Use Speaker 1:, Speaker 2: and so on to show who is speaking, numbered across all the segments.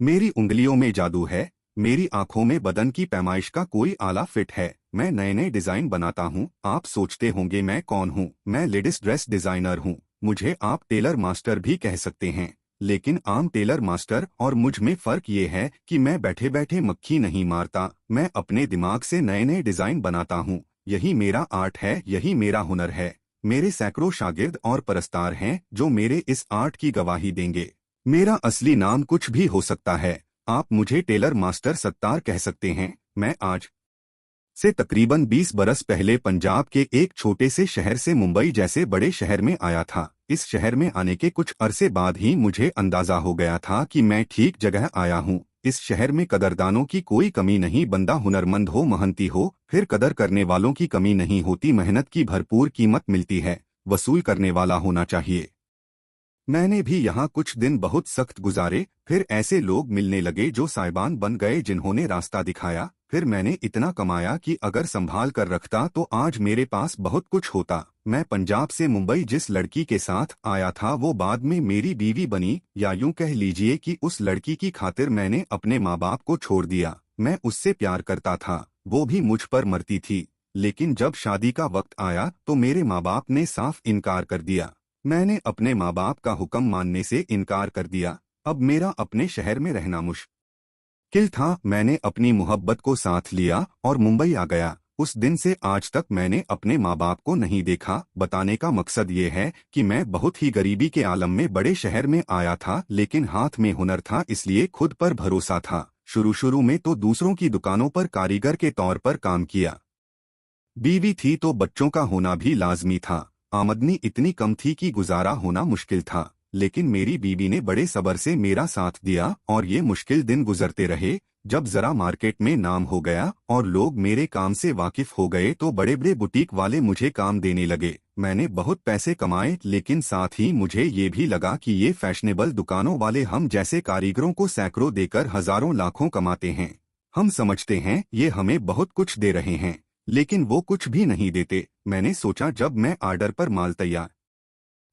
Speaker 1: मेरी उंगलियों में जादू है, मेरी आंखों में बदन की पैमाइश का कोई आला फिट है। मैं नए नए डिजाइन बनाता हूँ। आप सोचते होंगे मैं कौन हूँ? मैं लेडीज ड्रेस डिजाइनर हूँ। मुझे आप टेलर मास्टर भी कह सकते हैं। लेकिन आम टेलर मास्टर और मुझ में फर्क ये है कि मैं बैठे बैठे मक्खी नहीं मारता, मैं अपने दिमाग से नए नए डिजाइन बनाता हूँ। यही मेरा आर्ट है, यही मेरा हुनर है। मेरे सैकड़ों शागिर्द और परस्तार हैं जो मेरे इस आर्ट की गवाही देंगे। मेरा असली नाम कुछ भी हो सकता है। आप मुझे टेलर मास्टर सत्तार कह सकते हैं। मैं आज से तकरीबन 20 बरस पहले पंजाब के एक छोटे से शहर से मुंबई जैसे बड़े शहर में आया था। इस शहर में आने के कुछ अरसे बाद ही मुझे अंदाजा हो गया था कि मैं ठीक जगह आया हूँ। इस शहर में कदरदानों की कोई कमी नहीं, बंदा हुनरमंद हो, मेहनती हो, फिर कदर करने वालों की कमी नहीं होती। मेहनत की भरपूर कीमत मिलती है, वसूल करने वाला होना चाहिए। मैंने भी यहाँ कुछ दिन बहुत सख्त गुजारे, फिर ऐसे लोग मिलने लगे जो साहिबान बन गए जिन्होंने रास्ता दिखाया। फिर मैंने इतना कमाया कि अगर संभाल कर रखता तो आज मेरे पास बहुत कुछ होता। मैं पंजाब से मुंबई जिस लड़की के साथ आया था वो बाद में मेरी बीवी बनी, या यूं कह लीजिए कि उस लड़की की खातिर मैंने अपने माँ बाप को छोड़ दिया। मैं उससे प्यार करता था, वो भी मुझ पर मरती थी। लेकिन जब शादी का वक्त आया तो मेरे माँ बाप ने साफ इनकार कर दिया। मैंने अपने माँ बाप का हुक्म मानने से इनकार कर दिया। अब मेरा अपने शहर में रहना मुश्किल था। मैंने अपनी मोहब्बत को साथ लिया और मुंबई आ गया। उस दिन से आज तक मैंने अपने माँ बाप को नहीं देखा। बताने का मकसद ये है कि मैं बहुत ही गरीबी के आलम में बड़े शहर में आया था, लेकिन हाथ में हुनर था, इसलिए खुद पर भरोसा था। शुरू शुरू में तो दूसरों की दुकानों पर कारीगर के तौर पर काम किया। बीवी थी तो बच्चों का होना भी लाजमी था। आमदनी इतनी कम थी कि गुजारा होना मुश्किल था, लेकिन मेरी बीवी ने बड़े सब्र से मेरा साथ दिया और ये मुश्किल दिन गुजरते रहे। जब जरा मार्केट में नाम हो गया और लोग मेरे काम से वाकिफ हो गए तो बड़े बड़े बुटीक वाले मुझे काम देने लगे। मैंने बहुत पैसे कमाए, लेकिन साथ ही मुझे ये भी लगा कि ये फैशनेबल दुकानों वाले हम जैसे कारीगरों को सैकड़ों देकर हजारों लाखों कमाते हैं। हम समझते हैं ये हमें बहुत कुछ दे रहे हैं, लेकिन वो कुछ भी नहीं देते। मैंने सोचा जब मैं आर्डर पर माल तैयार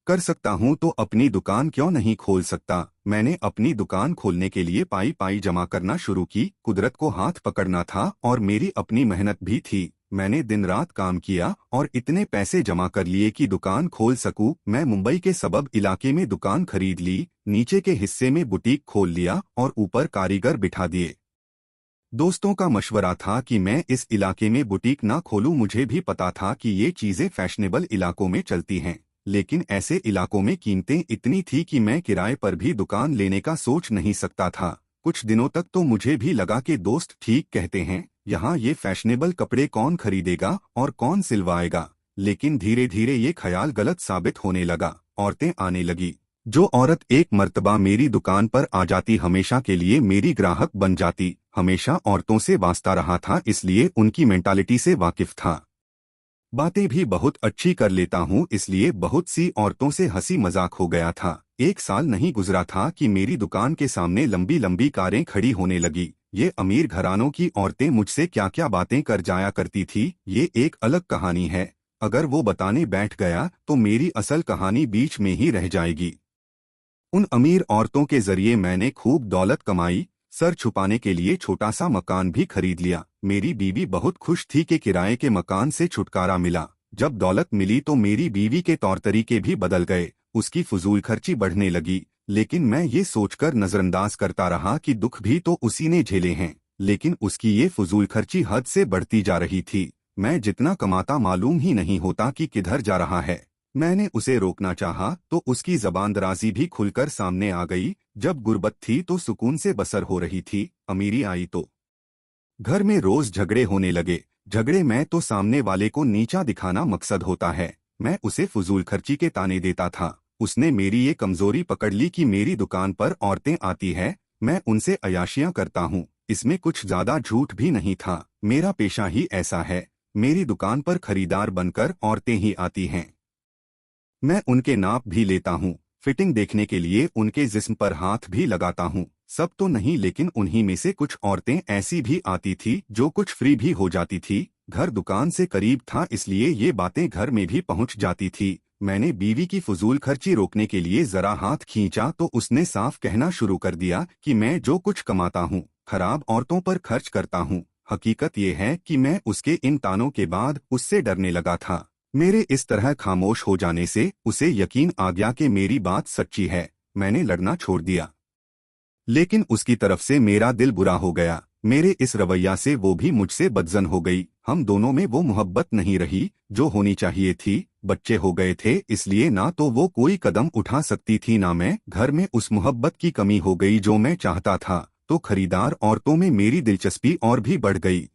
Speaker 1: कर सकता हूँ तो अपनी दुकान क्यों नहीं खोल सकता। मैंने अपनी दुकान खोलने के लिए पाई पाई जमा करना शुरू की। कुदरत को हाथ पकड़ना था और मेरी अपनी मेहनत भी थी। मैंने दिन रात काम किया और इतने पैसे जमा कर लिए कि दुकान खोल सकूं। मैं मुंबई के सबब इलाके में दुकान खरीद ली, नीचे के हिस्से में बुटीक खोल लिया और ऊपर कारीगर बिठा दिए। दोस्तों का मशवरा था कि मैं इस इलाके में बुटीक ना खोलूं। मुझे भी पता था कि ये चीजें फैशनेबल इलाकों में चलती हैं, लेकिन ऐसे इलाकों में कीमतें इतनी थी कि मैं किराए पर भी दुकान लेने का सोच नहीं सकता था। कुछ दिनों तक तो मुझे भी लगा कि दोस्त ठीक कहते हैं, यहाँ ये फैशनेबल कपड़े कौन खरीदेगा और कौन सिलवाएगा। लेकिन धीरे धीरे ये ख्याल गलत साबित होने लगा। औरतें आने लगी। जो औरत एक मर्तबा मेरी दुकान पर आ जाती हमेशा के लिए मेरी ग्राहक बन जाती। हमेशा औरतों से वास्ता रहा था, इसलिए उनकी मेंटालिटी से वाकिफ था। बातें भी बहुत अच्छी कर लेता हूँ, इसलिए बहुत सी औरतों से हंसी मजाक हो गया था। एक साल नहीं गुजरा था कि मेरी दुकान के सामने लंबी लंबी कारें खड़ी होने लगी। ये अमीर घरानों की औरतें मुझसे क्या क्या बातें कर जाया करती थी, ये एक अलग कहानी है। अगर वो बताने बैठ गया तो मेरी असल कहानी बीच में ही रह जाएगी। उन अमीर औरतों के जरिए मैंने खूब दौलत कमाई। सर छुपाने के लिए छोटा सा मकान भी खरीद लिया। मेरी बीवी बहुत खुश थी कि किराए के मकान से छुटकारा मिला। जब दौलत मिली तो मेरी बीवी के तौर तरीके भी बदल गए। उसकी फजूल खर्ची बढ़ने लगी, लेकिन मैं ये सोचकर नजरअंदाज करता रहा कि दुख भी तो उसी ने झेले हैं। लेकिन उसकी ये फजूल खर्ची हद से बढ़ती जा रही थी। मैं जितना कमाता मालूम ही नहीं होता कि किधर जा रहा है। मैंने उसे रोकना चाहा तो उसकी जबानदराजी भी खुलकर सामने आ गई। जब गुर्बत थी तो सुकून से बसर हो रही थी, अमीरी आई तो घर में रोज झगड़े होने लगे। झगड़े में तो सामने वाले को नीचा दिखाना मकसद होता है। मैं उसे फजूल खर्ची के ताने देता था। उसने मेरी ये कमजोरी पकड़ ली कि मेरी दुकान पर औरतें आती है, मैं उनसे अयाशियां करता हूँ। इसमें कुछ ज्यादा झूठ भी नहीं था, मेरा पेशा ही ऐसा है। मेरी दुकान पर खरीदार बनकर औरतें ही आती हैं। मैं उनके नाप भी लेता हूँ, फिटिंग देखने के लिए उनके जिस्म पर हाथ भी लगाता हूँ। सब तो नहीं, लेकिन उन्हीं में से कुछ औरतें ऐसी भी आती थी जो कुछ फ्री भी हो जाती थी। घर दुकान से करीब था, इसलिए ये बातें घर में भी पहुँच जाती थी। मैंने बीवी की फजूल खर्ची रोकने के लिए जरा हाथ खींचा तो उसने साफ कहना शुरू कर दिया कि मैं जो कुछ कमाता हूँ खराब औरतों पर खर्च करता हूँ। हकीकत ये है कि मैं उसके इन तानों के बाद उससे डरने लगा था। मेरे इस तरह खामोश हो जाने से उसे यकीन आ गया कि मेरी बात सच्ची है। मैंने लड़ना छोड़ दिया, लेकिन उसकी तरफ से मेरा दिल बुरा हो गया। मेरे इस रवैया से वो भी मुझसे बदजन हो गई। हम दोनों में वो मोहब्बत नहीं रही जो होनी चाहिए थी। बच्चे हो गए थे, इसलिए ना तो वो कोई कदम उठा सकती थी ना मैं। घर में उस मोहब्बत की कमी हो गई जो मैं चाहता था। तो खरीदार औरतों में मेरी दिलचस्पी और भी बढ़ गई।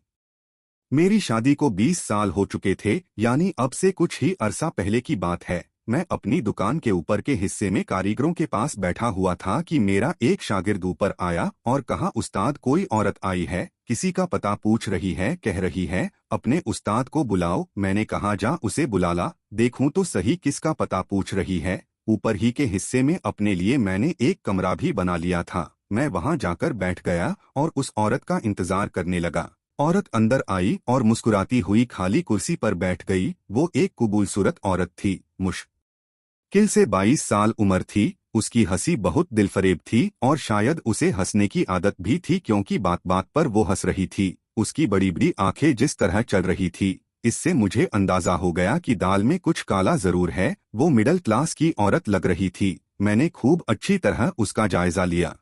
Speaker 1: मेरी शादी को 20 साल हो चुके थे, यानी अब से कुछ ही अरसा पहले की बात है। मैं अपनी दुकान के ऊपर के हिस्से में कारीगरों के पास बैठा हुआ था कि मेरा एक शागिर्द ऊपर आया और कहा, उस्ताद कोई औरत आई है, किसी का पता पूछ रही है, कह रही है अपने उस्ताद को बुलाओ। मैंने कहा, जा उसे बुला ला, देखूं तो सही किसका पता पूछ रही है। ऊपर ही के हिस्से में अपने लिए मैंने एक कमरा भी बना लिया था। मैं वहां जाकर बैठ गया और उस औरत का इंतजार करने लगा। औरत अंदर आई और मुस्कुराती हुई खाली कुर्सी पर बैठ गई। वो एक खूबसूरत औरत थी, मुश्किल से 22 साल उम्र थी। उसकी हंसी बहुत दिलफरेब थी और शायद उसे हंसने की आदत भी थी, क्योंकि बात बात पर वो हंस रही थी। उसकी बड़ी बड़ी आंखें जिस तरह चल रही थी, इससे मुझे अंदाजा हो गया कि दाल में कुछ काला जरूर है। वो मिडिल क्लास की औरत लग रही थी। मैंने खूब अच्छी तरह उसका जायजा लिया।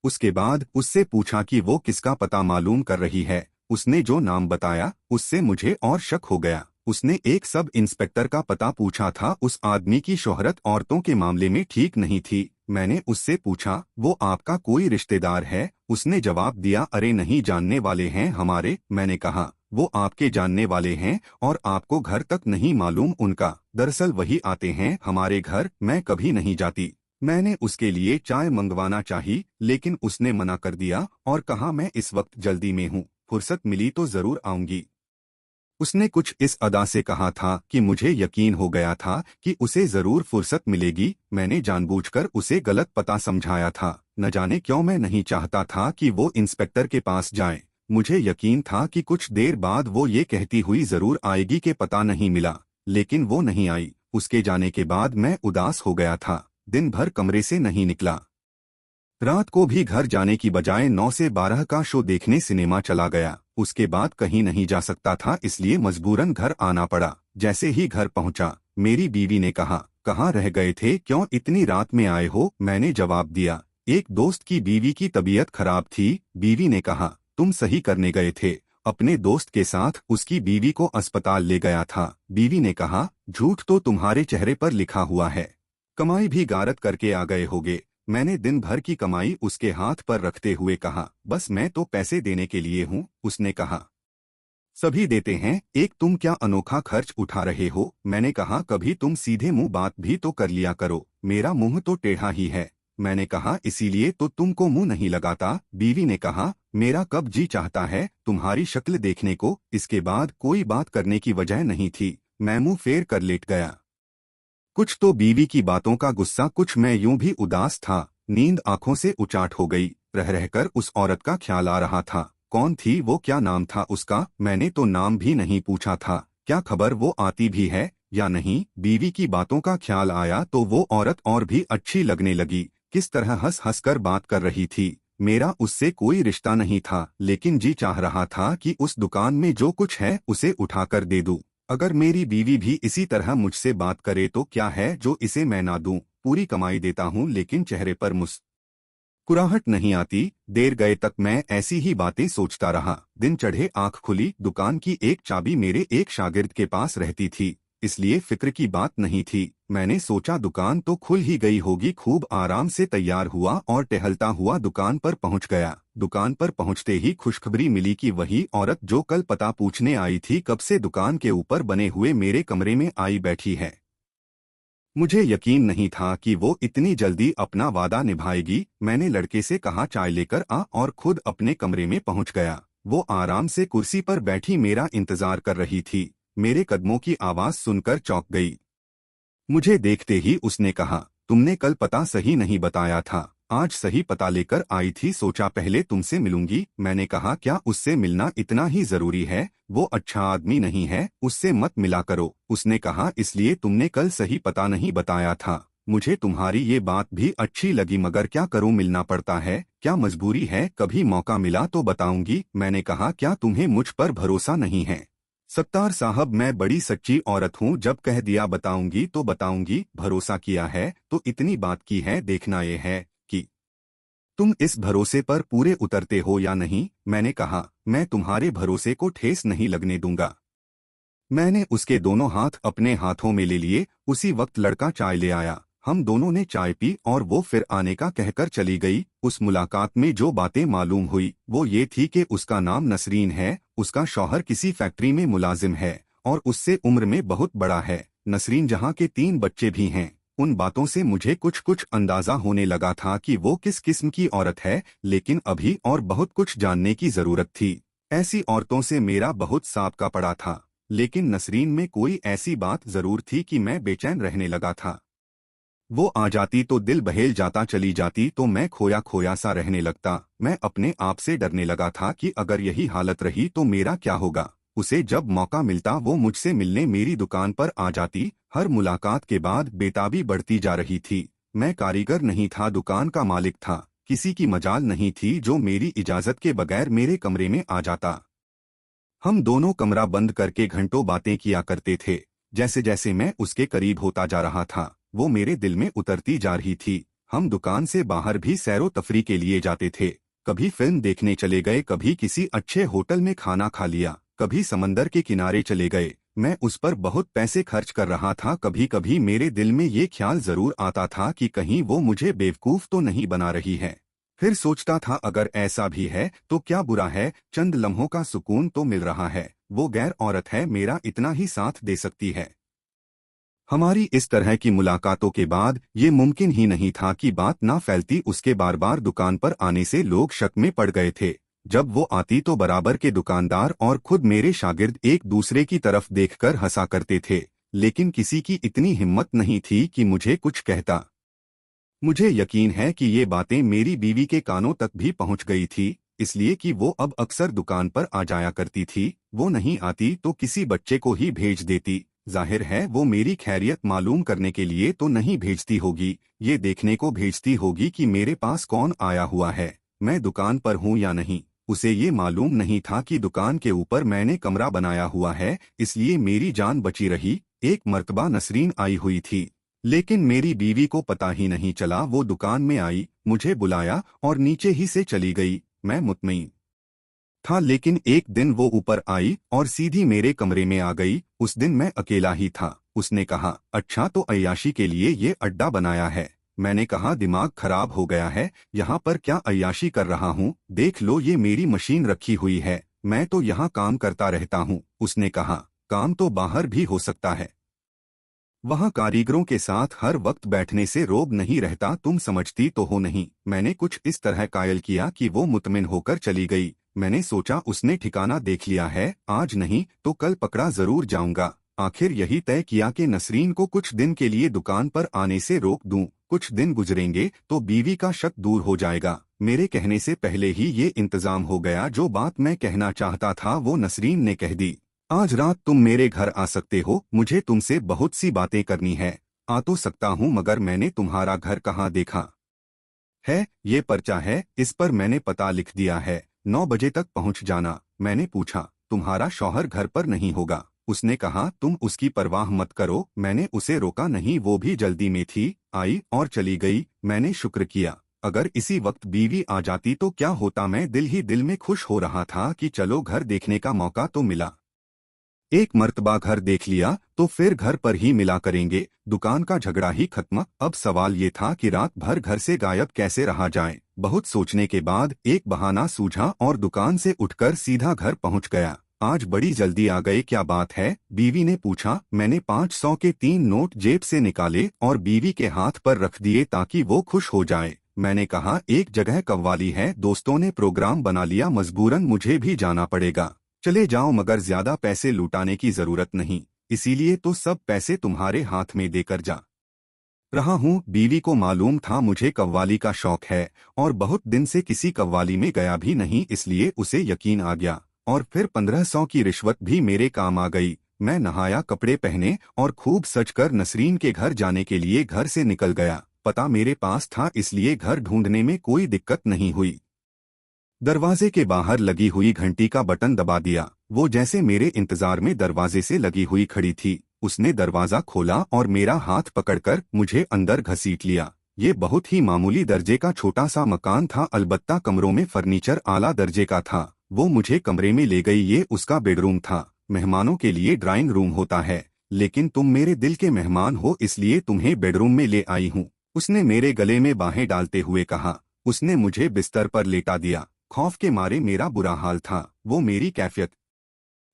Speaker 1: उसके बाद उससे पूछा कि वो किसका पता मालूम कर रही है। उसने जो नाम बताया उससे मुझे और शक हो गया। उसने एक सब इंस्पेक्टर का पता पूछा था। उस आदमी की शोहरत औरतों के मामले में ठीक नहीं थी। मैंने उससे पूछा, वो आपका कोई रिश्तेदार है? उसने जवाब दिया, अरे नहीं, जानने वाले हैं हमारे। मैंने कहा, वो आपके जानने वाले हैं और आपको घर तक नहीं मालूम उनका? दरअसल वही आते हैं हमारे घर, मैं कभी नहीं जाती। मैंने उसके लिए चाय मंगवाना चाही, लेकिन उसने मना कर दिया और कहा, मैं इस वक्त जल्दी में हूँ, फुर्सत मिली तो जरूर आऊंगी। उसने कुछ इस अदा से कहा था कि मुझे यकीन हो गया था कि उसे जरूर फुर्सत मिलेगी। मैंने जानबूझकर उसे गलत पता समझाया था। न जाने क्यों मैं नहीं चाहता था कि वो इंस्पेक्टर के पास जाए। मुझे यकीन था कि कुछ देर बाद वो ये कहती हुई जरूर आएगी कि पता नहीं मिला, लेकिन वो नहीं आई। उसके जाने के बाद मैं उदास हो गया था। दिन भर कमरे से नहीं निकला। रात को भी घर जाने की बजाय 9 से 12 का शो देखने सिनेमा चला गया। उसके बाद कहीं नहीं जा सकता था, इसलिए मजबूरन घर आना पड़ा। जैसे ही घर पहुंचा, मेरी बीवी ने कहा, कहाँ रह गए थे, क्यों इतनी रात में आए हो? मैंने जवाब दिया, एक दोस्त की बीवी की तबीयत खराब थी। बीवी ने कहा, तुम सही करने गए थे, अपने दोस्त के साथ उसकी बीवी को अस्पताल ले गया था। बीवी ने कहा, झूठ तो तुम्हारे चेहरे पर लिखा हुआ है, कमाई भी गारत करके आ गए होगे। मैंने दिन भर की कमाई उसके हाथ पर रखते हुए कहा, बस मैं तो पैसे देने के लिए हूँ। उसने कहा, सभी देते हैं, एक तुम क्या अनोखा खर्च उठा रहे हो? मैंने कहा, कभी तुम सीधे मुंह बात भी तो कर लिया करो, मेरा मुंह तो टेढ़ा ही है। मैंने कहा, इसीलिए तो तुमको मुंह नहीं लगाता। बीवी ने कहा, मेरा कब जी चाहता है तुम्हारी शक्ल देखने को। इसके बाद कोई बात करने की वजह नहीं थी। मैं मुंह फेर कर लेट गया। कुछ तो बीवी की बातों का गुस्सा, कुछ मैं यूं भी उदास था। नींद आंखों से उचाट हो गई। रह रहकर उस औरत का ख्याल आ रहा था। कौन थी वो, क्या नाम था उसका? मैंने तो नाम भी नहीं पूछा था। क्या खबर वो आती भी है या नहीं? बीवी की बातों का ख्याल आया तो वो औरत और भी अच्छी लगने लगी। किस तरह हंस हंस कर बात कर रही थी। मेरा उससे कोई रिश्ता नहीं था, लेकिन जी चाह रहा था कि उस दुकान में जो कुछ है उसे उठाकर दे दूं। अगर मेरी बीवी भी इसी तरह मुझसे बात करे तो क्या है जो इसे मैं ना दूं। पूरी कमाई देता हूं, लेकिन चेहरे पर मुस्कुराहट नहीं आती। देर गए तक मैं ऐसी ही बातें सोचता रहा। दिन चढ़े आंख खुली, दुकान की एक चाबी मेरे एक शागिर्द के पास रहती थी, इसलिए फिक्र की बात नहीं थी। मैंने सोचा दुकान तो खुल ही गई होगी। खूब आराम से तैयार हुआ और टहलता हुआ दुकान पर पहुंच गया। दुकान पर पहुंचते ही खुशखबरी मिली कि वही औरत जो कल पता पूछने आई थी, कब से दुकान के ऊपर बने हुए मेरे कमरे में आई बैठी है। मुझे यकीन नहीं था कि वो इतनी जल्दी अपना वादा निभाएगी। मैंने लड़के से कहा, चाय लेकर आ, और खुद अपने कमरे में पहुंच गया। वो आराम से कुर्सी पर बैठी मेरा इंतजार कर रही थी। मेरे कदमों की आवाज सुनकर चौंक गई। मुझे देखते ही उसने कहा, तुमने कल पता सही नहीं बताया था, आज सही पता लेकर आई थी, सोचा पहले तुमसे मिलूंगी। मैंने कहा क्या उससे मिलना इतना ही जरूरी है? वो अच्छा आदमी नहीं है, उससे मत मिला करो। उसने कहा इसलिए तुमने कल सही पता नहीं बताया था। मुझे तुम्हारी ये बात भी अच्छी लगी, मगर क्या करूं, मिलना पड़ता है, क्या मजबूरी है। कभी मौका मिला तो बताऊंगी। मैंने कहा क्या तुम्हें मुझ पर भरोसा नहीं है? सत्तार साहब मैं बड़ी सच्ची औरत हूँ, जब कह दिया बताऊंगी तो बताऊंगी। भरोसा किया है तो इतनी बात की है, देखना ये है कि तुम इस भरोसे पर पूरे उतरते हो या नहीं। मैंने कहा मैं तुम्हारे भरोसे को ठेस नहीं लगने दूंगा। मैंने उसके दोनों हाथ अपने हाथों में ले लिए। उसी वक्त लड़का चाय ले आया, हम दोनों ने चाय पी और वो फिर आने का कहकर चली गई। उस मुलाकात में जो बातें मालूम हुई वो ये थी कि उसका नाम नसरीन है, उसका शौहर किसी फैक्ट्री में मुलाजिम है और उससे उम्र में बहुत बड़ा है। नसरीन जहाँ के 3 बच्चे भी हैं। उन बातों से मुझे कुछ कुछ अंदाजा होने लगा था कि वो किस किस्म की औरत है, लेकिन अभी और बहुत कुछ जानने की जरूरत थी। ऐसी औरतों से मेरा बहुत साबका पड़ा था, लेकिन नसरीन में कोई ऐसी बात जरूर थी कि मैं बेचैन रहने लगा था। वो आ जाती तो दिल बहेल जाता, चली जाती तो मैं खोया खोया सा रहने लगता। मैं अपने आप से डरने लगा था कि अगर यही हालत रही तो मेरा क्या होगा। उसे जब मौका मिलता वो मुझसे मिलने मेरी दुकान पर आ जाती। हर मुलाकात के बाद बेताबी बढ़ती जा रही थी। मैं कारीगर नहीं था, दुकान का मालिक था। किसी की मजाल नहीं थी जो मेरी इजाजत के बगैर मेरे कमरे में आ जाता। हम दोनों कमरा बंद करके घंटों बातें किया करते थे। जैसे जैसे मैं उसके करीब होता जा रहा था वो मेरे दिल में उतरती जा रही थी। हम दुकान से बाहर भी सैरो तफरी के लिए जाते थे। कभी फिल्म देखने चले गए, कभी किसी अच्छे होटल में खाना खा लिया, कभी समंदर के किनारे चले गए। मैं उस पर बहुत पैसे खर्च कर रहा था। कभी कभी मेरे दिल में ये ख्याल जरूर आता था कि कहीं वो मुझे बेवकूफ तो नहीं बना रही है। फिर सोचता था अगर ऐसा भी है तो क्या बुरा है, चंद लम्हों का सुकून तो मिल रहा है। वो गैर औरत है, मेरा इतना ही साथ दे सकती है। हमारी इस तरह की मुलाकातों के बाद ये मुमकिन ही नहीं था कि बात ना फैलती। उसके बार बार दुकान पर आने से लोग शक में पड़ गए थे। जब वो आती तो बराबर के दुकानदार और खुद मेरे शागिर्द एक दूसरे की तरफ देखकर हंसा करते थे, लेकिन किसी की इतनी हिम्मत नहीं थी कि मुझे कुछ कहता। मुझे यकीन है कि ये बातें मेरी बीवी के कानों तक भी पहुंच गई थी, इसलिए कि वो अब अक्सर दुकान पर आ जाया करती थी। वो नहीं आती तो किसी बच्चे को ही भेज देती। जाहिर है वो मेरी खैरियत मालूम करने के लिए तो नहीं भेजती होगी, ये देखने को भेजती होगी कि मेरे पास कौन आया हुआ है, मैं दुकान पर हूँ या नहीं। उसे ये मालूम नहीं था कि दुकान के ऊपर मैंने कमरा बनाया हुआ है, इसलिए मेरी जान बची रही। एक मर्तबा नसरीन आई हुई थी, लेकिन मेरी बीवी को पता ही नहीं चला। वो दुकान में आई, मुझे बुलाया और नीचे ही से चली गई। मैं मुतमईन था, लेकिन एक दिन वो ऊपर आई और सीधी मेरे कमरे में आ गई। उस दिन मैं अकेला ही था। उसने कहा अच्छा तो अय्याशी के लिए ये अड्डा बनाया है। मैंने कहा दिमाग खराब हो गया है, यहाँ पर क्या अय्याशी कर रहा हूँ, देख लो ये मेरी मशीन रखी हुई है, मैं तो यहाँ काम करता रहता हूँ। उसने कहा काम तो बाहर भी हो सकता है, वहाँ कारीगरों के साथ हर वक्त बैठने से रोब नहीं रहता, तुम समझती तो हो नहीं। मैंने कुछ इस तरह कायल किया कि वो मुतमिन होकर चली गई। मैंने सोचा उसने ठिकाना देख लिया है, आज नहीं तो कल पकड़ा जरूर जाऊंगा। आखिर यही तय किया कि नसरीन को कुछ दिन के लिए दुकान पर आने से रोक दूं। कुछ दिन गुजरेंगे तो बीवी का शक दूर हो जाएगा। मेरे कहने से पहले ही ये इंतजाम हो गया। जो बात मैं कहना चाहता था वो नसरीन ने कह दी। आज रात तुम मेरे घर आ सकते हो, मुझे तुमसे बहुत सी बातें करनी है। आ तो सकता हूँ, मगर मैंने तुम्हारा घर कहाँ देखा है? ये पर्चा है, इस पर मैंने पता लिख दिया है, 9 बजे तक पहुँच जाना। मैंने पूछा तुम्हारा शौहर घर पर नहीं होगा? उसने कहा तुम उसकी परवाह मत करो। मैंने उसे रोका नहीं, वो भी जल्दी में थी, आई और चली गई। मैंने शुक्र किया। अगर इसी वक्त बीवी आ जाती तो क्या होता। मैं दिल ही दिल में खुश हो रहा था कि चलो घर देखने का मौका तो मिला। एक मर्तबा घर देख लिया तो फिर घर पर ही मिला करेंगे। दुकान का झगड़ा ही खत्म। अब सवाल ये था कि रात भर घर से गायब कैसे रहा जाए। बहुत सोचने के बाद एक बहाना सूझा और दुकान से उठकर सीधा घर पहुंच गया। आज बड़ी जल्दी आ गए, क्या बात है? बीवी ने पूछा। मैंने 500 के 3 नोट जेब से निकाले और बीवी के हाथ पर रख दिए ताकि वो खुश हो जाए। मैंने कहा एक जगह कव्वाली है, दोस्तों ने प्रोग्राम बना लिया, मजबूरन मुझे भी जाना पड़ेगा। चले जाओ, मगर ज्यादा पैसे लुटाने की जरूरत नहीं, इसीलिए तो सब पैसे तुम्हारे हाथ में देकर जा रहा हूँ। बीवी को मालूम था मुझे कव्वाली का शौक है और बहुत दिन से किसी कव्वाली में गया भी नहीं, इसलिए उसे यकीन आ गया और फिर 1500 की रिश्वत भी मेरे काम आ गई। मैं नहाया, कपड़े पहने और खूब सजकर नसरीन के घर जाने के लिए घर से निकल गया। पता मेरे पास था इसलिए घर ढूंढने में कोई दिक्कत नहीं हुई। दरवाजे के बाहर लगी हुई घंटी का बटन दबा दिया। वो जैसे मेरे इंतजार में दरवाजे से लगी हुई खड़ी थी। उसने दरवाजा खोला और मेरा हाथ पकड़कर मुझे अंदर घसीट लिया। ये बहुत ही मामूली दर्जे का छोटा सा मकान था, अलबत्ता कमरों में फर्नीचर आला दर्जे का था। वो मुझे कमरे में ले गई। ये उसका बेडरूम था। मेहमानों के लिए ड्राइंग रूम होता है, लेकिन तुम मेरे दिल के मेहमान हो इसलिए तुम्हें बेडरूम में ले आई हूँ, उसने मेरे गले में बाहें डालते हुए कहा। उसने मुझे बिस्तर पर लेटा दिया। खौफ के मारे मेरा बुरा हाल था। वो मेरी कैफियत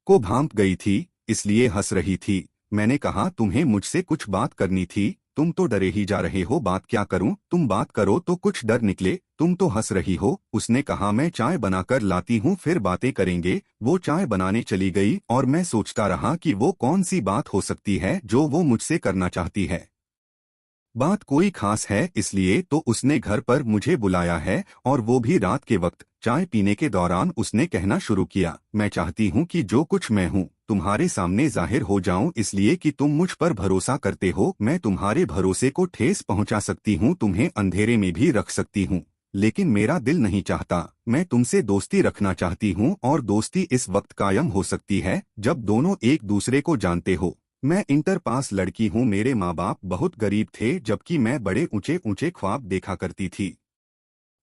Speaker 1: को भांप गई थी, इसलिए हंस रही थी। मैंने कहा, तुम्हें मुझसे कुछ बात करनी थी। तुम तो डरे ही जा रहे हो। बात क्या करूं? तुम बात करो तो कुछ डर निकले। तुम तो हंस रही हो। उसने कहा, मैं चाय बनाकर लाती हूँ, फिर बातें करेंगे। वो चाय बनाने चली गई और मैं सोचता रहा कि वो कौन सी बात हो सकती है जो वो मुझसे करना चाहती है। बात कोई खास है इसलिए तो उसने घर पर मुझे बुलाया है, और वो भी रात के वक्त। चाय पीने के दौरान उसने कहना शुरू किया, मैं चाहती हूँ कि जो कुछ मैं हूँ तुम्हारे सामने जाहिर हो जाऊं, इसलिए कि तुम मुझ पर भरोसा करते हो। मैं तुम्हारे भरोसे को ठेस पहुँचा सकती हूँ, तुम्हें अंधेरे में भी रख सकती हूँ, लेकिन मेरा दिल नहीं चाहता। मैं तुमसे दोस्ती रखना चाहती हूँ, और दोस्ती इस वक्त कायम हो सकती है जब दोनों एक दूसरे को जानते हो। मैं इंटर पास लड़की हूँ। मेरे माँ बाप बहुत गरीब थे, जबकि मैं बड़े ऊंचे ऊंचे ख्वाब देखा करती थी।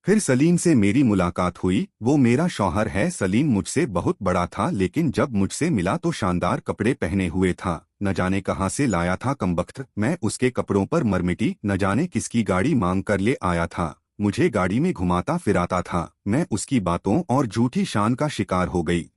Speaker 1: फिर सलीम से मेरी मुलाकात हुई। वो मेरा शौहर है। सलीम मुझसे बहुत बड़ा था, लेकिन जब मुझसे मिला तो शानदार कपड़े पहने हुए था। न जाने कहाँ से लाया था कमबख्त। मैं उसके कपड़ों पर मरमिटी न जाने किसकी गाड़ी मांग कर ले आया था। मुझे गाड़ी में घुमाता फिराता था। मैं उसकी बातों और झूठी शान का शिकार हो गई।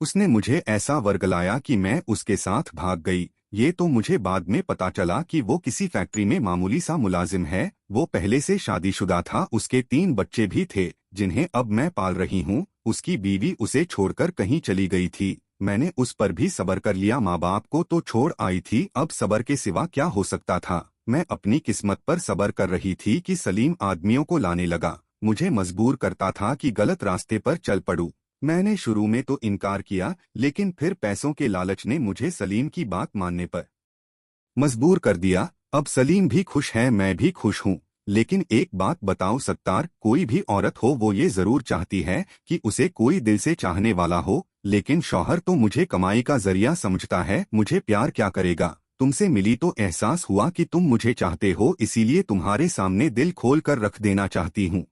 Speaker 1: उसने मुझे ऐसा वर्गलाया कि मैं उसके साथ भाग गई। ये तो मुझे बाद में पता चला कि वो किसी फैक्ट्री में मामूली सा मुलाजिम है। वो पहले से शादीशुदा था। उसके 3 बच्चे भी थे, जिन्हें अब मैं पाल रही हूँ। उसकी बीवी उसे छोड़कर कहीं चली गई थी। मैंने उस पर भी सब्र कर लिया। माँ बाप को तो छोड़ आई थी, अब सब्र के सिवा क्या हो सकता था। मैं अपनी किस्मत पर सब्र कर रही थी कि सलीम आदमियों को लाने लगा। मुझे मजबूर करता था कि गलत रास्ते पर चल पड़ूं। मैंने शुरू में तो इनकार किया, लेकिन फिर पैसों के लालच ने मुझे सलीम की बात मानने पर मजबूर कर दिया। अब सलीम भी खुश है, मैं भी खुश हूँ। लेकिन एक बात बताओ सत्तार, कोई भी औरत हो वो ये जरूर चाहती है कि उसे कोई दिल से चाहने वाला हो, लेकिन शौहर तो मुझे कमाई का जरिया समझता है। मुझे प्यार क्या करेगा? तुमसे मिली तो एहसास हुआ कि तुम मुझे चाहते हो, इसीलिए तुम्हारे सामने दिल खोल कर रख देना चाहती हूँ।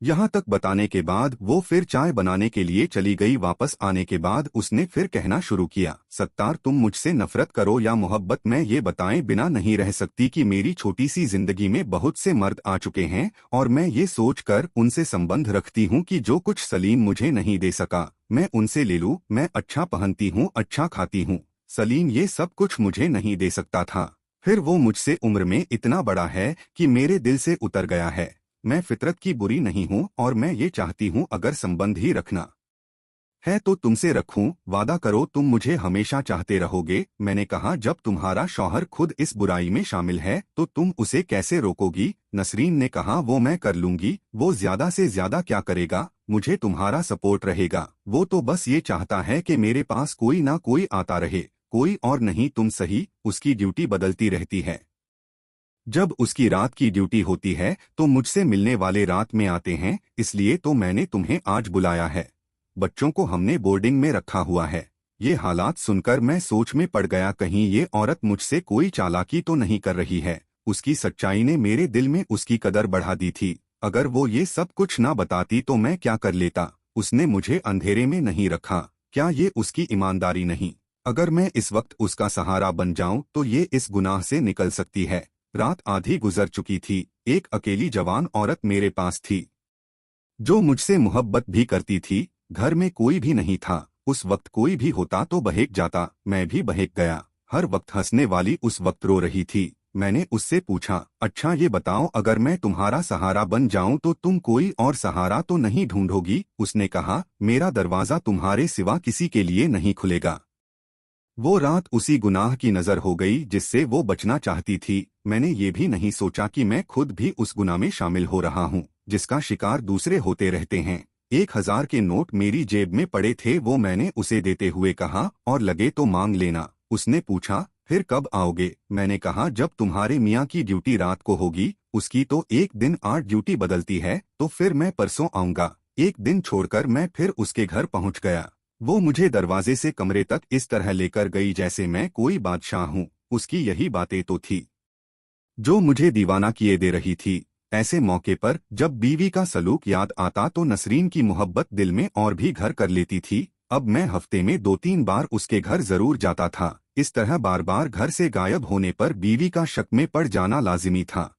Speaker 1: यहाँ तक बताने के बाद वो फिर चाय बनाने के लिए चली गई। वापस आने के बाद उसने फिर कहना शुरू किया, सत्तार तुम मुझसे नफरत करो या मोहब्बत, मैं ये बताए बिना नहीं रह सकती कि मेरी छोटी सी जिंदगी में बहुत से मर्द आ चुके हैं, और मैं ये सोचकर उनसे संबंध रखती हूँ कि जो कुछ सलीम मुझे नहीं दे सका मैं उनसे ले लूँ। मैं अच्छा पहनती हूँ, अच्छा खाती हूँ, सलीम ये सब कुछ मुझे नहीं दे सकता था। फिर वो मुझसे उम्र में इतना बड़ा है कि मेरे दिल से उतर गया है। मैं फितरत की बुरी नहीं हूँ, और मैं ये चाहती हूँ अगर संबंध ही रखना है तो तुमसे रखूं। वादा करो तुम मुझे हमेशा चाहते रहोगे। मैंने कहा, जब तुम्हारा शौहर खुद इस बुराई में शामिल है तो तुम उसे कैसे रोकोगी? नसरीन ने कहा, वो मैं कर लूंगी। वो ज्यादा से ज्यादा क्या करेगा? मुझे तुम्हारा सपोर्ट रहेगा। वो तो बस ये चाहता है कि मेरे पास कोई ना कोई आता रहे, कोई और नहीं तुम सही। उसकी ड्यूटी बदलती रहती है। जब उसकी रात की ड्यूटी होती है तो मुझसे मिलने वाले रात में आते हैं, इसलिए तो मैंने तुम्हें आज बुलाया है। बच्चों को हमने बोर्डिंग में रखा हुआ है। ये हालात सुनकर मैं सोच में पड़ गया, कहीं ये औरत मुझसे कोई चालाकी तो नहीं कर रही है। उसकी सच्चाई ने मेरे दिल में उसकी कदर बढ़ा दी थी। अगर वो ये सब कुछ ना बताती तो मैं क्या कर लेता? उसने मुझे अंधेरे में नहीं रखा। क्या ये उसकी ईमानदारी नहीं? अगर मैं इस वक्त उसका सहारा बन जाऊं तो ये इस गुनाह से निकल सकती है। रात आधी गुजर चुकी थी। एक अकेली जवान औरत मेरे पास थी, जो मुझसे मोहब्बत भी करती थी। घर में कोई भी नहीं था। उस वक्त कोई भी होता तो बहेक जाता। मैं भी बहेक गया। हर वक्त हंसने वाली उस वक्त रो रही थी। मैंने उससे पूछा, अच्छा ये बताओ, अगर मैं तुम्हारा सहारा बन जाऊं तो तुम कोई और सहारा तो नहीं ढूंढोगी? उसने कहा, मेरा दरवाजा तुम्हारे सिवा किसी के लिए नहीं खुलेगा। वो रात उसी गुनाह की नजर हो गई जिससे वो बचना चाहती थी। मैंने ये भी नहीं सोचा कि मैं खुद भी उस गुनाह में शामिल हो रहा हूँ जिसका शिकार दूसरे होते रहते हैं। 1,000 के नोट मेरी जेब में पड़े थे, वो मैंने उसे देते हुए कहा, और लगे तो मांग लेना। उसने पूछा, फिर कब आओगे? मैंने कहा, जब तुम्हारे मियाँ की ड्यूटी रात को होगी। उसकी तो एक दिन 8 ड्यूटी बदलती है, तो फिर मैं परसों आऊंगा। एक दिन छोड़कर मैं फिर उसके घर पहुंच गया। वो मुझे दरवाजे से कमरे तक इस तरह लेकर गई जैसे मैं कोई बादशाह हूँ। उसकी यही बातें तो थी जो मुझे दीवाना किए दे रही थी। ऐसे मौके पर जब बीवी का सलूक याद आता तो नसरीन की मोहब्बत दिल में और भी घर कर लेती थी। अब मैं हफ्ते में 2-3 बार उसके घर जरूर जाता था। इस तरह बार बार घर से गायब होने पर बीवी का शक में पड़ जाना लाजिमी था।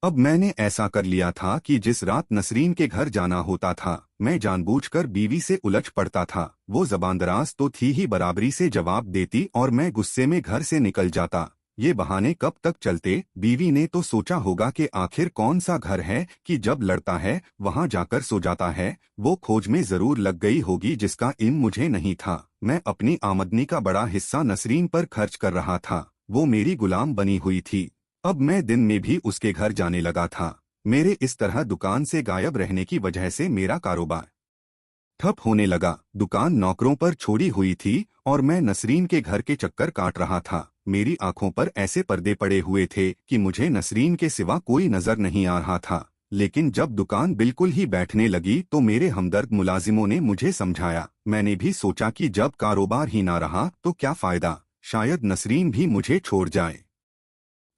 Speaker 1: अब मैंने ऐसा कर लिया था कि जिस रात नसरीन के घर जाना होता था, मैं जानबूझकर बीवी से उलझ पड़ता था। वो जबानदराज तो थी ही, बराबरी से जवाब देती और मैं गुस्से में घर से निकल जाता। ये बहाने कब तक चलते? बीवी ने तो सोचा होगा कि आखिर कौन सा घर है कि जब लड़ता है वहां जाकर सो जाता है। वो खोज में जरूर लग गई होगी जिसका इल्म मुझे नहीं था। मैं अपनी आमदनी का बड़ा हिस्सा नसरीन पर खर्च कर रहा था। वो मेरी गुलाम बनी हुई थी। अब मैं दिन में भी उसके घर जाने लगा था। मेरे इस तरह दुकान से गायब रहने की वजह से मेरा कारोबार ठप होने लगा। दुकान नौकरों पर छोड़ी हुई थी और मैं नसरीन के घर के चक्कर काट रहा था। मेरी आंखों पर ऐसे पर्दे पड़े हुए थे कि मुझे नसरीन के सिवा कोई नजर नहीं आ रहा था। लेकिन जब दुकान बिल्कुल ही बैठने लगी तो मेरे हमदर्द मुलाजिमों ने मुझे समझाया। मैंने भी सोचा कि जब कारोबार ही ना रहा तो क्या फायदा, शायद नसरीन भी मुझे छोड़ जाए।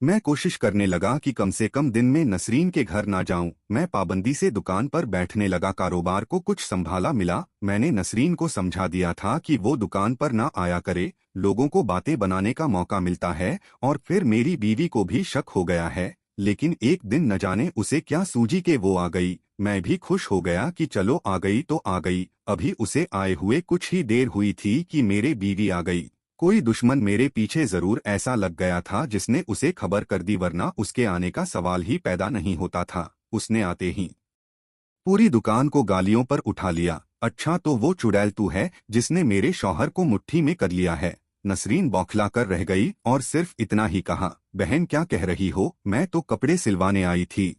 Speaker 1: मैं कोशिश करने लगा कि कम से कम दिन में नसरीन के घर ना जाऊं। मैं पाबंदी से दुकान पर बैठने लगा। कारोबार को कुछ संभाला मिला। मैंने नसरीन को समझा दिया था कि वो दुकान पर ना आया करे, लोगों को बातें बनाने का मौका मिलता है। और फिर मेरी बीवी को भी शक हो गया है। लेकिन एक दिन न जाने उसे क्या सूझी कि वो आ गई। मैं भी खुश हो गया कि चलो आ गई तो आ गई। अभी उसे आए हुए कुछ ही देर हुई थी कि मेरे बीवी आ गई। कोई दुश्मन मेरे पीछे जरूर ऐसा लग गया था जिसने उसे खबर कर दी, वरना उसके आने का सवाल ही पैदा नहीं होता था। उसने आते ही पूरी दुकान को गालियों पर उठा लिया। अच्छा तो वो चुड़ैल तू है जिसने मेरे शौहर को मुट्ठी में कर लिया है। नसरीन बौखला कर रह गई और सिर्फ इतना ही कहा, बहन क्या कह रही हो? मैं तो कपड़े सिलवाने आई थी।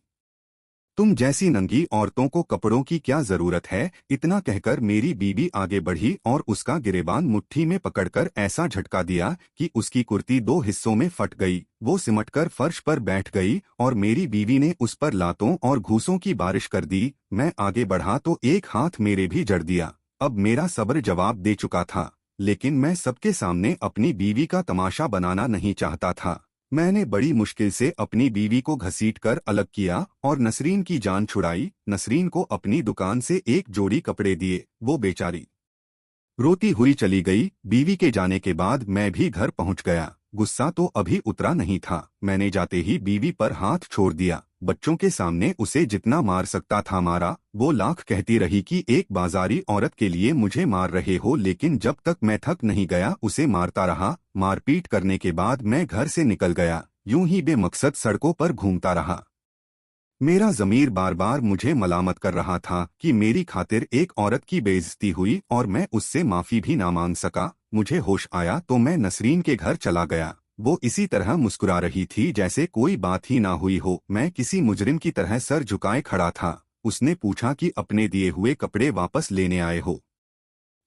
Speaker 1: तुम जैसी नंगी औरतों को कपड़ों की क्या जरूरत है? इतना कहकर मेरी बीवी आगे बढ़ी और उसका गिरेबान मुट्ठी में पकड़कर ऐसा झटका दिया कि उसकी कुर्ती 2 हिस्सों में फट गई। वो सिमटकर फर्श पर बैठ गई और मेरी बीवी ने उस पर लातों और घूंसों की बारिश कर दी। मैं आगे बढ़ा तो एक हाथ मेरे भी जड़ दिया। अब मेरा सब्र जवाब दे चुका था, लेकिन मैं सबके सामने अपनी बीवी का तमाशा बनाना नहीं चाहता था। मैंने बड़ी मुश्किल से अपनी बीवी को घसीटकर अलग किया और नसरीन की जान छुड़ाई। नसरीन को अपनी दुकान से एक जोड़ी कपड़े दिए। वो बेचारी रोती हुई चली गई। बीवी के जाने के बाद मैं भी घर पहुंच गया। गुस्सा तो अभी उतरा नहीं था। मैंने जाते ही बीवी पर हाथ छोड़ दिया। बच्चों के सामने उसे जितना मार सकता था मारा। वो लाख कहती रही कि एक बाजारी औरत के लिए मुझे मार रहे हो, लेकिन जब तक मैं थक नहीं गया उसे मारता रहा। मारपीट करने के बाद मैं घर से निकल गया। यूं ही बेमकसद सड़कों पर घूमता रहा। मेरा ज़मीर बार बार मुझे मलामत कर रहा था कि मेरी खातिर एक औरत की बेइज्जती हुई और मैं उससे माफ़ी भी ना मांग सका। मुझे होश आया तो मैं नसरीन के घर चला गया। वो इसी तरह मुस्कुरा रही थी जैसे कोई बात ही ना हुई हो। मैं किसी मुजरिम की तरह सर झुकाए खड़ा था। उसने पूछा कि अपने दिए हुए कपड़े वापस लेने आए हो?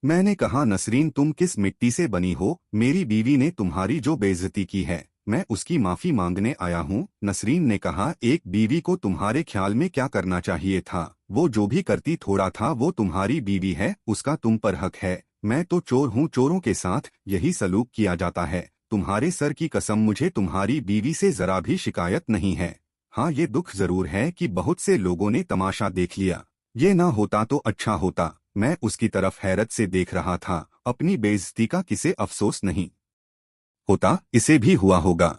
Speaker 1: मैंने कहा, नसरीन तुम किस मिट्टी से बनी हो? मेरी बीवी ने तुम्हारी जो बेइज्जती की है, मैं उसकी माफी मांगने आया हूँ। नसरीन ने कहा, एक बीवी को तुम्हारे ख्याल में क्या करना चाहिए था? वो जो भी करती थोड़ा था, वो तुम्हारी बीवी है, उसका तुम पर हक है। मैं तो चोर हूँ, चोरों के साथ यही सलूक किया जाता है। तुम्हारे सर की कसम, मुझे तुम्हारी बीवी से जरा भी शिकायत नहीं है। हाँ, ये दुख जरूर है कि बहुत से लोगों ने तमाशा देख लिया। ये ना होता तो अच्छा होता। मैं उसकी तरफ हैरत से देख रहा था। अपनी बेइज्जती का किसे अफसोस नहीं होता? इसे भी हुआ होगा,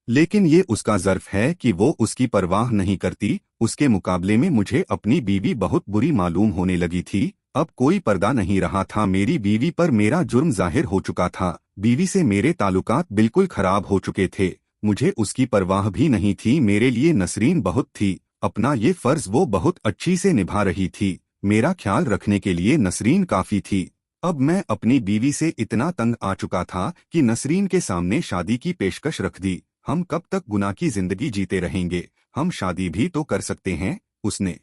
Speaker 1: लेकिन ये उसका ज़र्फ है कि वो उसकी परवाह नहीं करती। उसके मुकाबले में मुझे अपनी बीवी बहुत बुरी मालूम होने लगी थी। अब कोई पर्दा नहीं रहा था। मेरी बीवी पर मेरा जुर्म जाहिर हो चुका था। बीवी से मेरे ताल्लुकात बिल्कुल खराब हो चुके थे। मुझे उसकी परवाह भी नहीं थी। मेरे लिए नसरीन बहुत थी। अपना ये फर्ज वो बहुत अच्छी से निभा रही थी। मेरा ख्याल रखने के लिए नसरीन काफी थी। अब मैं अपनी बीवी से इतना तंग आ चुका था कि नसरीन के सामने शादी की पेशकश रख दी। हम कब तक गुनाह की जिंदगी जीते रहेंगे, हम शादी भी तो कर सकते हैं। उसने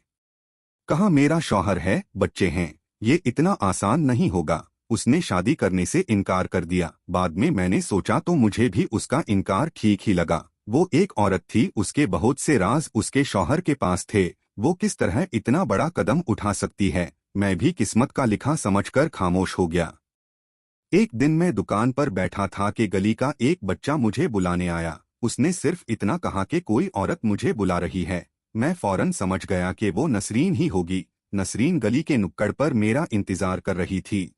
Speaker 1: कहा, मेरा शौहर है, बच्चे हैं, ये इतना आसान नहीं होगा। उसने शादी करने से इनकार कर दिया। बाद में मैंने सोचा तो मुझे भी उसका इनकार ठीक ही लगा। वो एक औरत थी, उसके बहुत से राज उसके शौहर के पास थे। वो किस तरह इतना बड़ा कदम उठा सकती है। मैं भी किस्मत का लिखा समझकर खामोश हो गया। एक दिन मैं दुकान पर बैठा था कि गली का एक बच्चा मुझे बुलाने आया। उसने सिर्फ इतना कहा कि कोई औरत मुझे बुला रही है। मैं फौरन समझ गया कि वो नसरीन ही होगी। नसरीन गली के नुक्कड़ पर मेरा इंतजार कर रही थी।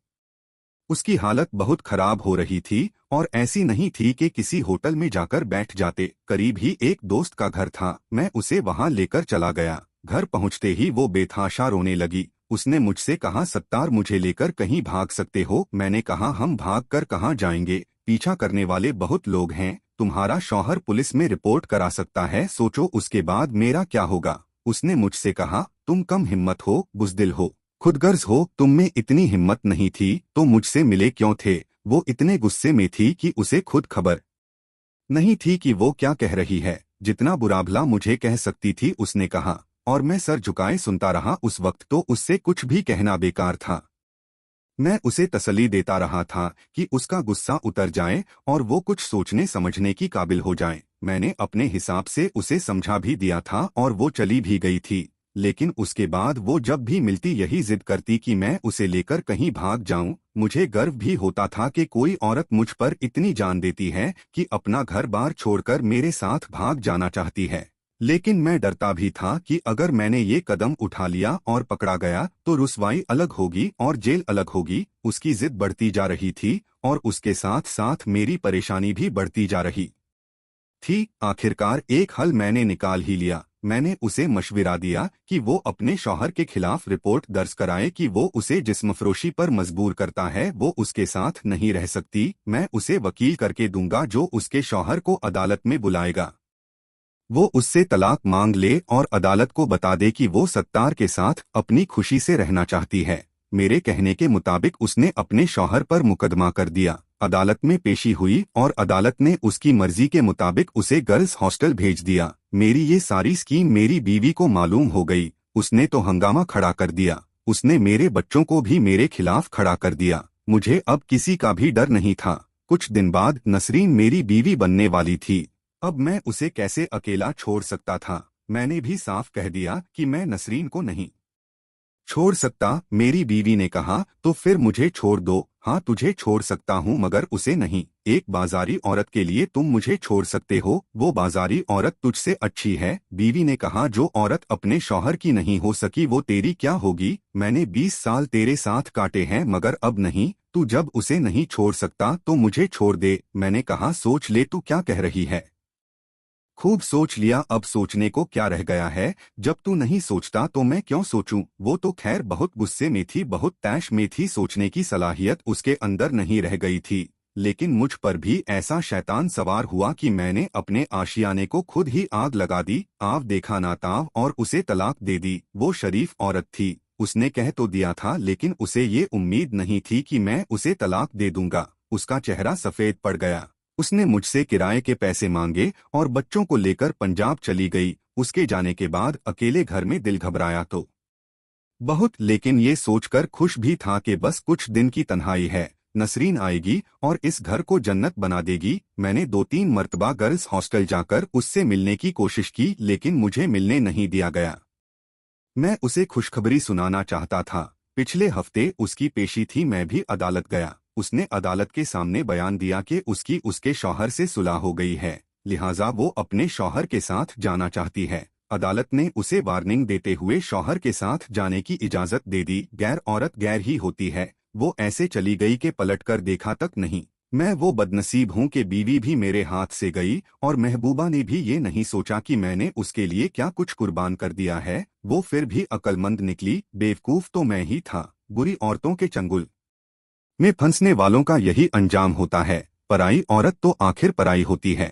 Speaker 1: उसकी हालत बहुत खराब हो रही थी और ऐसी नहीं थी कि किसी होटल में जाकर बैठ जाते। करीब ही एक दोस्त का घर था, मैं उसे वहां लेकर चला गया। घर पहुंचते ही वो बेतहाशा रोने लगी। उसने मुझसे कहा, सत्तार मुझे लेकर कहीं भाग सकते हो। मैंने कहा, हम भाग कर कहाँ जाएंगे, पीछा करने वाले बहुत लोग हैं। तुम्हारा शौहर पुलिस में रिपोर्ट करा सकता है, सोचो उसके बाद मेरा क्या होगा। उसने मुझसे कहा, तुम कम हिम्मत हो, बुज़दिल हो, खुदगर्ज हो। तुम में इतनी हिम्मत नहीं थी तो मुझसे मिले क्यों थे। वो इतने गुस्से में थी कि उसे खुद खबर नहीं थी कि वो क्या कह रही है। जितना बुरा भला मुझे कह सकती थी उसने कहा, और मैं सर झुकाए सुनता रहा। उस वक्त तो उससे कुछ भी कहना बेकार था। मैं उसे तसल्ली देता रहा था कि उसका गुस्सा उतर जाए और वो कुछ सोचने समझने की काबिल हो जाए। मैंने अपने हिसाब से उसे समझा भी दिया था और वो चली भी गई थी। लेकिन उसके बाद वो जब भी मिलती यही जिद करती कि मैं उसे लेकर कहीं भाग जाऊं। मुझे गर्व भी होता था कि कोई औरत मुझ पर इतनी जान देती है कि अपना घर बार छोड़कर मेरे साथ भाग जाना चाहती है। लेकिन मैं डरता भी था कि अगर मैंने ये कदम उठा लिया और पकड़ा गया तो रुसवाई अलग होगी और जेल अलग होगी। उसकी जिद बढ़ती जा रही थी और उसके साथ साथ मेरी परेशानी भी बढ़ती जा रही थी। आखिरकार एक हल मैंने निकाल ही लिया। मैंने उसे मशविरा दिया कि वो अपने शौहर के खिलाफ रिपोर्ट दर्ज कराए कि वो उसे जिस्मफरोशी पर मजबूर करता है। वो उसके साथ नहीं रह सकती। मैं उसे वकील करके दूंगा जो उसके शौहर को अदालत में बुलाएगा। वो उससे तलाक मांग ले और अदालत को बता दे कि वो सत्तार के साथ अपनी खुशी से रहना चाहती है। मेरे कहने के मुताबिक उसने अपने शौहर पर मुकदमा कर दिया। अदालत में पेशी हुई और अदालत ने उसकी मर्जी के मुताबिक उसे गर्ल्स हॉस्टल भेज दिया। मेरी ये सारी स्कीम मेरी बीवी को मालूम हो गई। उसने तो हंगामा खड़ा कर दिया। उसने मेरे बच्चों को भी मेरे खिलाफ खड़ा कर दिया। मुझे अब किसी का भी डर नहीं था। कुछ दिन बाद नसरीन मेरी बीवी बनने वाली थी। अब मैं उसे कैसे अकेला छोड़ सकता था। मैंने भी साफ कह दिया कि मैं नसरीन को नहीं छोड़ सकता। मेरी बीवी ने कहा, तो फिर मुझे छोड़ दो। हाँ, तुझे छोड़ सकता हूँ मगर उसे नहीं। एक बाजारी औरत के लिए तुम मुझे छोड़ सकते हो, वो बाजारी औरत तुझसे अच्छी है। बीवी ने कहा, जो औरत अपने शौहर की नहीं हो सकी वो तेरी क्या होगी। मैंने 20 साल तेरे साथ काटे हैं मगर अब नहीं। तू जब उसे नहीं छोड़ सकता तो मुझे छोड़ दे। मैंने कहा, सोच ले, तू क्या कह रही है। खूब सोच लिया, अब सोचने को क्या रह गया है। जब तू नहीं सोचता तो मैं क्यों सोचूं। वो तो खैर बहुत गुस्से में थी, बहुत तैश में थी। सोचने की सलाहियत उसके अंदर नहीं रह गई थी। लेकिन मुझ पर भी ऐसा शैतान सवार हुआ कि मैंने अपने आशियाने को खुद ही आग लगा दी। आव देखा ना ताव और उसे तलाक दे दी। वो शरीफ औरत थी, उसने कह तो दिया था, लेकिन उसे ये उम्मीद नहीं थी कि मैं उसे तलाक दे दूंगा। उसका चेहरा सफेद पड़ गया। उसने मुझसे किराए के पैसे मांगे और बच्चों को लेकर पंजाब चली गई। उसके जाने के बाद अकेले घर में दिल घबराया तो बहुत, लेकिन ये सोचकर खुश भी था कि बस कुछ दिन की तन्हाई है। नसरीन आएगी और इस घर को जन्नत बना देगी। मैंने 2-3 मर्तबा गर्ल्स हॉस्टल जाकर उससे मिलने की कोशिश की, लेकिन मुझे मिलने नहीं दिया गया। मैं उसे खुशखबरी सुनाना चाहता था। पिछले हफ्ते उसकी पेशी थी, मैं भी अदालत गया। उसने अदालत के सामने बयान दिया कि उसकी उसके शौहर से सुलह हो गई है, लिहाजा वो अपने शौहर के साथ जाना चाहती है। अदालत ने उसे वार्निंग देते हुए शौहर के साथ जाने की इजाजत दे दी। गैर औरत गैर ही होती है। वो ऐसे चली गई कि पलटकर देखा तक नहीं। मैं वो बदनसीब हूँ कि बीवी भी मेरे हाथ से गई और महबूबा ने भी ये नहीं सोचा कि मैंने उसके लिए क्या कुछ कुर्बान कर दिया है। वो फिर भी अक्लमंद निकली, बेवकूफ तो मैं ही था। बुरी औरतों के चंगुल में फंसने वालों का यही अंजाम होता है। पराई औरत तो आखिर पराई होती है।